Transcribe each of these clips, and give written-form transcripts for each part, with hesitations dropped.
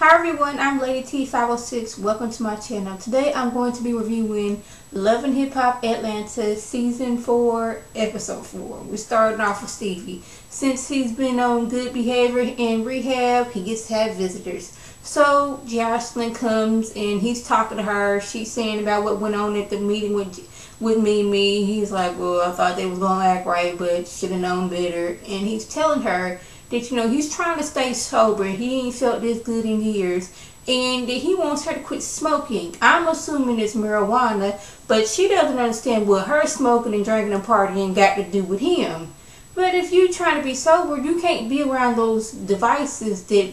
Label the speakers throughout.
Speaker 1: Hi everyone, I'm Lady T506. Welcome to my channel. Today I'm going to be reviewing Love and Hip Hop Atlanta Season 4, Episode 4. We're starting off with Stevie. Since he's been on good behavior in rehab, he gets to have visitors. So Jocelyn comes and he's talking to her. She's saying about what went on at the meeting with Mimi. He's like, well, I thought they was going to act right, but should have known better. And he's telling her that, he's trying to stay sober. He ain't felt this good in years. And that he wants her to quit smoking. I'm assuming it's marijuana, but she doesn't understand what her smoking and drinking and partying got to do with him. But if you're trying to be sober, you can't be around those devices that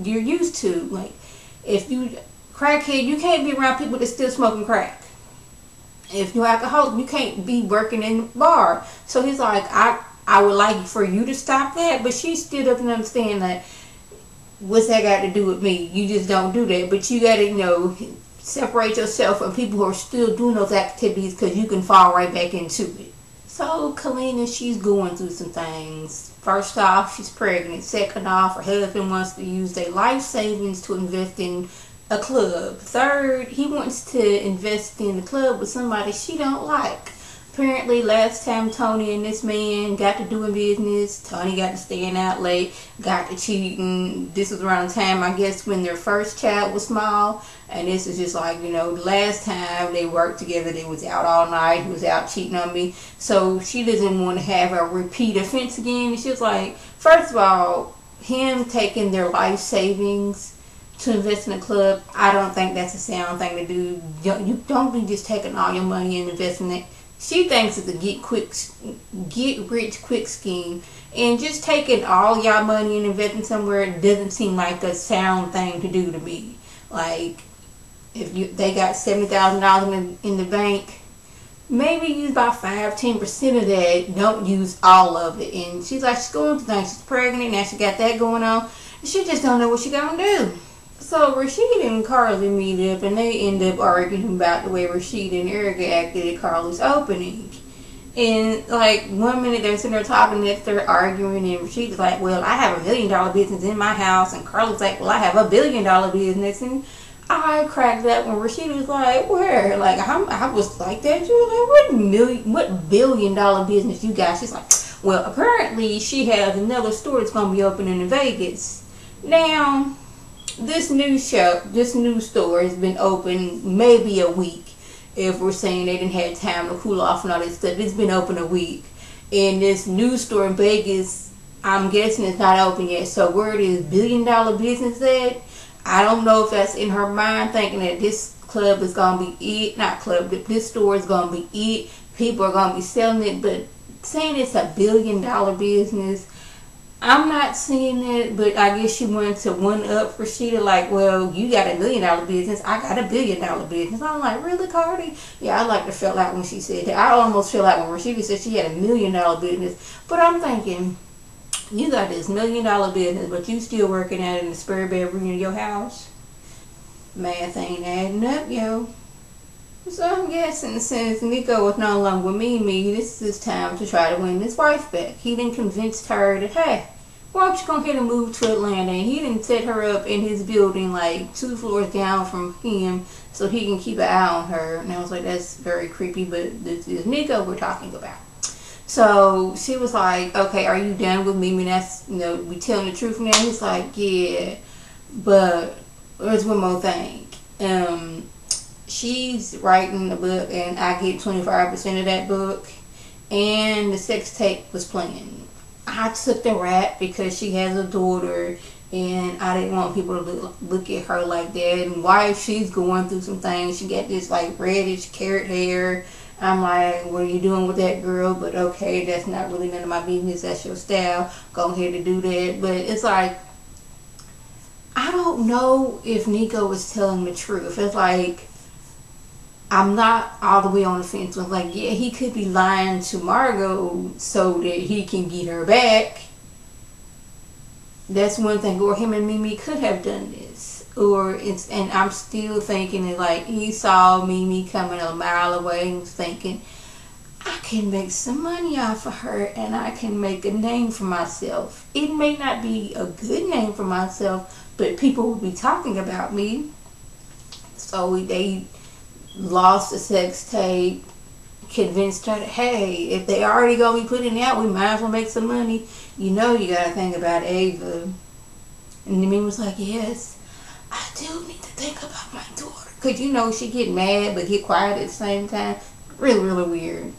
Speaker 1: you're used to. Like, if you crackhead, you can't be around people that still smoking crack. If you're alcoholic, you can't be working in the bar. So he's like, I would like for you to stop that, but she still doesn't understand that. What's that got to do with me? You just don't do that. But you got to, separate yourself from people who are still doing those activities, because you can fall right back into it. So Kalina, she's going through some things. First off, she's pregnant. Second off, her husband wants to use their life savings to invest in a club. Third, he wants to invest in the club with somebody she don't like. Apparently, last time Tony and this man got to doing business, Tony got to staying out late, got to cheating. This was around the time, I guess, when their first child was small. And this is just like, the last time they worked together, they was out all night. He was out cheating on me. So she doesn't want to have a repeat offense again. And she was like, first of all, him taking their life savings to invest in a club, I don't think that's a sound thing to do. You don't be just taking all your money and investing it. She thinks it's a get rich quick scheme, and just taking all y'all money and investing somewhere doesn't seem like a sound thing to do to me. Like, if they got $70,000 in the bank, maybe use about 5-10% of that. Don't use all of it. And she's like, she's going through things. She's pregnant now. She got that going on. And she just don't know what she gonna do. So Rashida and Carly meet up, and they end up arguing about the way Rashida and Erica acted at Carly's opening. And like 1 minute they're sitting there talking, next they're arguing, and Rashida's like, well, I have $1 million business in my house, and Carly's like, well, I have $1 billion business. And I cracked up when Rashida was like, where? Like, I was like that. She was like, what $1 billion business you got? She's like, well, apparently she has another store that's going to be opening in Vegas. Now, this new store has been open maybe a week. If we're saying they didn't have time to cool off and all that stuff, it's been open a week. And this new store in Vegas, I'm guessing it's not open yet. So where it is $1 billion business at, I don't know if that's in her mind, thinking that this club is gonna be it. Not club, but this store is gonna be it. People are gonna be selling it, but saying it's $1 billion business, I'm not seeing it. But I guess she wanted to one up Rashida, like, well, you got $1 million business, I got $1 billion business. I'm like, really, Cardi? Yeah, I like to feel out when she said that. I almost feel like when Rashida said she had $1 million business. But I'm thinking, you got this $1 million business, but you still working out in the spare bedroom in your house? Math ain't adding up, yo. So I'm guessing since Nico was no longer with Mimi, this is his time to try to win his wife back. He done convinced her that, hey, why don't you go ahead and move to Atlanta? And he didn't set her up in his building like 2 floors down from him so he can keep an eye on her. And I was like, that's very creepy, but this is Nico we're talking about. So she was like, okay, are you done with Mimi? That's, we telling the truth now? He's like, yeah, but there's one more thing. She's writing a book, and I get 25% of that book, and the sex tape was playing. I took the rap because she has a daughter, and I didn't want people to look at her like that. And why, if she's going through some things, she got this like reddish carrot hair. I'm like, what are you doing with that, girl? But okay, that's not really none of my business. That's your style. Go ahead and do that. But it's like, I don't know if Nico was telling the truth. It's like, I'm not all the way on the fence with, like, yeah, he could be lying to Margot so that he can get her back. That's one thing. Or him and Mimi could have done this. And I'm still thinking that, like, he saw Mimi coming a mile away and was thinking, I can make some money off of her, and I can make a name for myself. It may not be a good name for myself, but people would be talking about me. So they lost the sex tape, convinced her that, hey, if they already gonna be putting it out, we might as well make some money. You know, you gotta think about Ava. And the man was like, yes, I do need to think about my daughter. Because, you know, she get mad but get quiet at the same time. Really, really weird.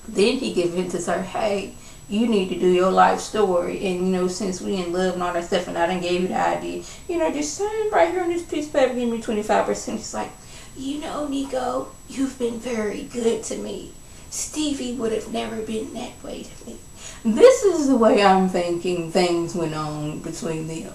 Speaker 1: Then he convinces her, hey, you need to do your life story. And, you know, since we in love and all that stuff, and I done gave you the idea, you know, just sign right here on this piece of paper, give me 25%. She's like, you know, Nico, you've been very good to me. Stevie would have never been that way to me. This is the way I'm thinking things went on between them.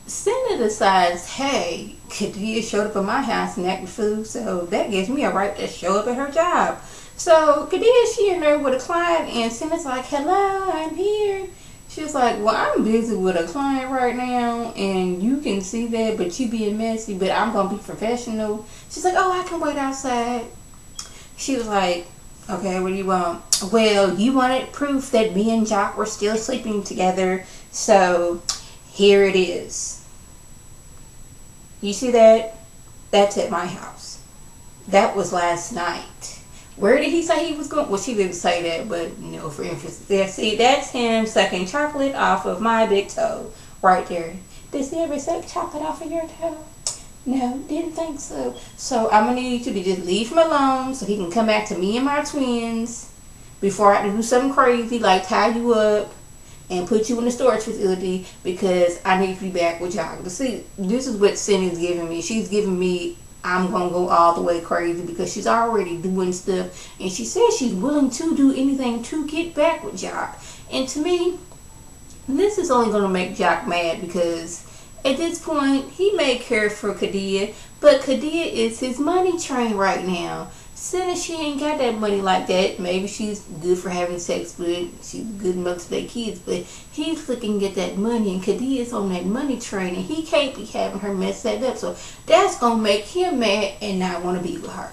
Speaker 1: Cindy decides, hey, Kadia showed up at my house and acted food, so that gives me a right to show up at her job. So Kadia, she in there with a client, and Cindy's like, hello, I'm here. She's like, well, I'm busy with a client right now, and you can see that, but you being messy, but I'm going to be professional. She's like, oh, I can wait outside. She was like, okay, what do you want? Well, you wanted proof that me and Jock were still sleeping together, so here it is. You see that? That's at my house. That was last night. Where did he say he was going? Well, she didn't say that, but, you know, for emphasis there. See, that's him sucking chocolate off of my big toe. Right there. Does he ever suck chocolate off of your toe? No, didn't think so. So I'm going to need you to just leave him alone so he can come back to me and my twins before I have to do something crazy like tie you up and put you in the storage facility, because I need to be back with y'all. See, this is what Cindy's giving me. She's giving me, I'm going to go all the way crazy, because she's already doing stuff, and she says she's willing to do anything to get back with Jock. And to me, this is only going to make Jock mad, because at this point, he may care for Kadia, but Kadia is his money train right now. Since she ain't got that money like that, maybe she's good for having sex with, she's good enough to their kids, but he's looking to get that money, and Kadia's on that money train, and he can't be having her mess that up. So that's going to make him mad and not want to be with her.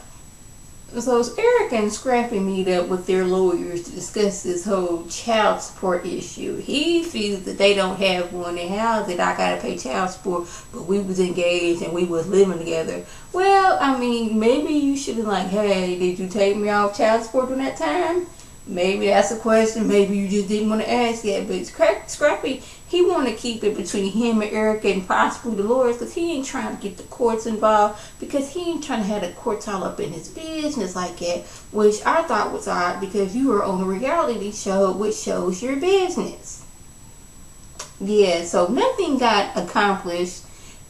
Speaker 1: So Eric and Scrappy meet up with their lawyers to discuss this whole child support issue. He feels that they don't have one, and how that I gotta pay child support, but we was engaged and we was living together. Well, I mean, maybe you should have like, hey, did you take me off child support during that time? Maybe that's a question. Maybe you just didn't want to ask that. But Scrappy, he want to keep it between him and Eric and possibly the lawyers, because he ain't trying to get the courts involved, because he ain't trying to have the courts all up in his business like that, which I thought was odd, because you were on a reality show which shows your business. Yeah, so nothing got accomplished.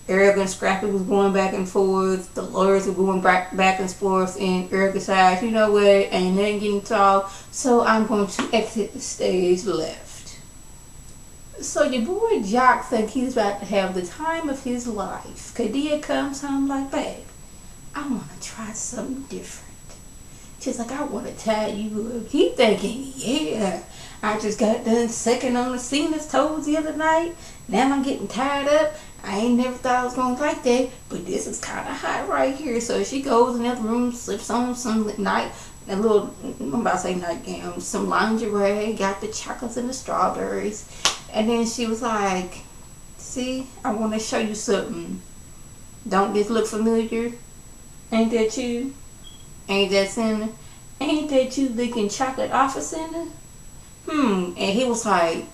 Speaker 1: Eric and Scrappy was going back and forth. The lawyers were going back and forth. And Eric decides, you know what, ain't nothing getting solved, so I'm going to exit the stage left. So your boy Jock thinks he's about to have the time of his life. Kadia comes home like, babe, I want to try something different. She's like, I want to tie you up. He thinking, yeah, I just got done sucking on the Cena's toes the other night. Now I'm getting tied up. I ain't never thought I was going to like that, but this is kind of hot right here. So she goes in the other room, slips on some night, a little, I'm about to say nightgown, some lingerie, got the chocolates and the strawberries. And then she was like, see, I want to show you something. Don't this look familiar? Ain't that you? Ain't that Cindy? Ain't that you licking chocolate off of Cindy? And he was like,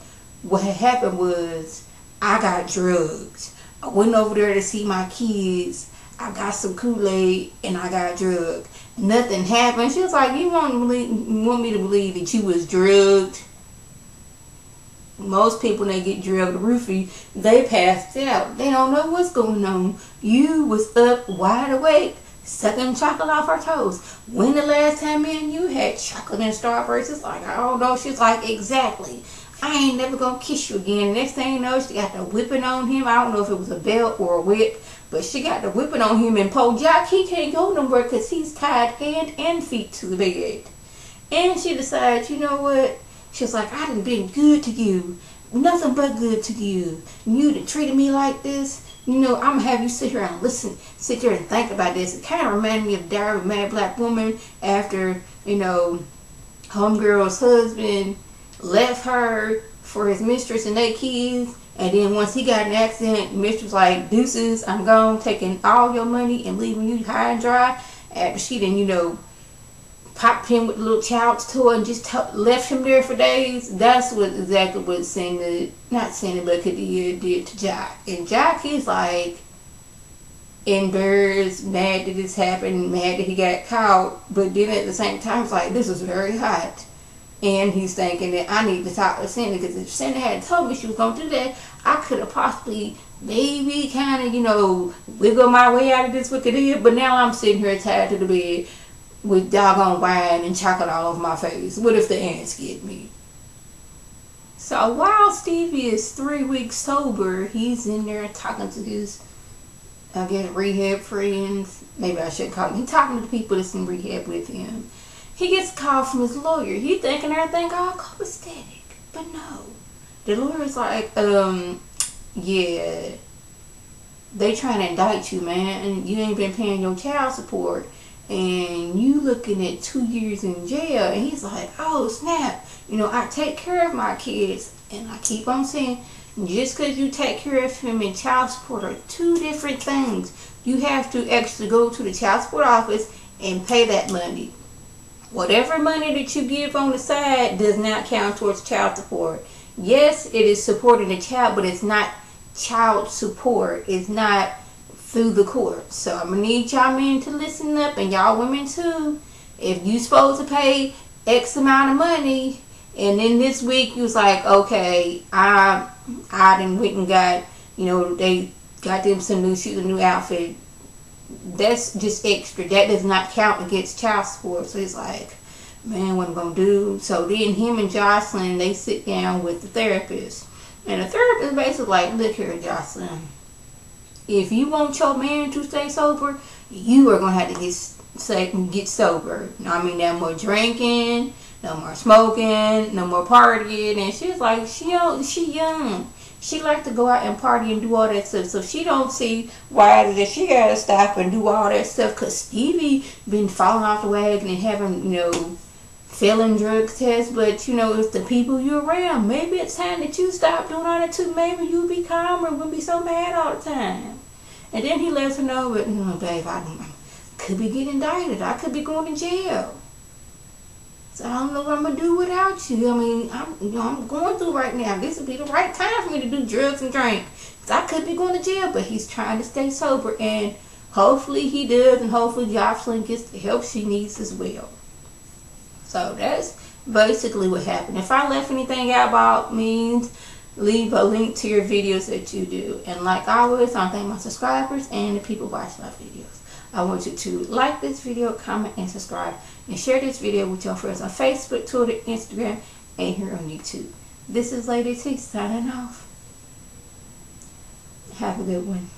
Speaker 1: what had happened was, I got drugged. I went over there to see my kids. I got some Kool-Aid and I got drugged. Nothing happened. She was like, you want me to believe that you was drugged? Most people, when they get drugged, roofie, they passed out. They don't know what's going on. You was up wide awake, sucking chocolate off her toes. When the last time me and you had chocolate and strawberries? It's like, I don't know. She's like, exactly. I ain't never gonna kiss you again. Next thing you know, she got the whipping on him. I don't know if it was a belt or a whip, but she got the whipping on him. And poor Jock, he can't go nowhere because he's tied hand and feet to the bed. And she decides, you know what? She's like, I done been good to you. Nothing but good to you. You done treated me like this. You know, I'm gonna have you sit here and listen, sit here and think about this. It kind of reminded me of Diary of a Mad Black Woman after, you know, homegirl's husband left her for his mistress and their kids, And then once he got in an accident, Mitch was like, deuces, I'm gone, taking all your money and leaving you high and dry. After she didn't, popped him with a little child's toy and just left him there for days. That's exactly what not Cindy, but Kadia did to Jack. And Jack is like embarrassed, mad that this happened, mad that he got caught, but then at the same time, it's like, this is very hot. And he's thinking that I need to talk to Cindy, because if Cindy had told me she was going to do that, I could have possibly maybe kind of, wiggle my way out of this with Kadia. But now I'm sitting here tied to the bed with doggone wine and chocolate all over my face. What if the ants get me? So while Stevie is 3 weeks sober, he's in there talking to his, I guess, rehab friends. Maybe I shouldn't call him. He's talking to the people that's in rehab with him. He gets a call from his lawyer. He thinking everything all copacetic. But no. The lawyer's like, yeah, they trying to indict you, man. And you ain't been paying your child support. And you looking at 2 years in jail. And he's like, oh, snap. I take care of my kids. And I keep on saying, just because you take care of him and child support are two different things. You have to actually go to the child support office and pay that money. Whatever money that you give on the side does not count towards child support. Yes, it is supporting the child, but it's not child support. It's not through the court. So I'm going to need y'all men to listen up, and y'all women too. If you supposed to pay X amount of money, and then this week you was like, okay, I done went and got, they got them some new shoes, a new outfit. That's just extra. That does not count against child support. So he's like, man, what I'm going to do? So then him and Jocelyn, they sit down with the therapist. And the therapist basically like, look here, Jocelyn. If you want your man to stay sober, you are going to have to get sober. I mean, no more drinking, no more smoking, no more partying. And she's like, she young. She like to go out and party and do all that stuff. So she don't see why that she got to stop and do all that stuff. Because Stevie been falling off the wagon and having, failing drug tests. But, it's the people you're around. Maybe it's time that you stop doing all that too. Maybe you'll be calmer and won't be so mad all the time. And then he lets her know, but, babe, I could be getting indicted. I could be going to jail. So I don't know what I'm going to do without you. I mean, I'm going through right now. This would be the right time for me to do drugs and drink. So I could be going to jail, but he's trying to stay sober. And hopefully he does, and hopefully Jocelyn gets the help she needs as well. So that's basically what happened. If I left anything out about means, leave a link to your videos that you do. And like always, I thank my subscribers and the people watching my videos. I want you to like this video, comment, and subscribe. And share this video with your friends on Facebook, Twitter, Instagram, and here on YouTube. This is Lady T signing off. Have a good one.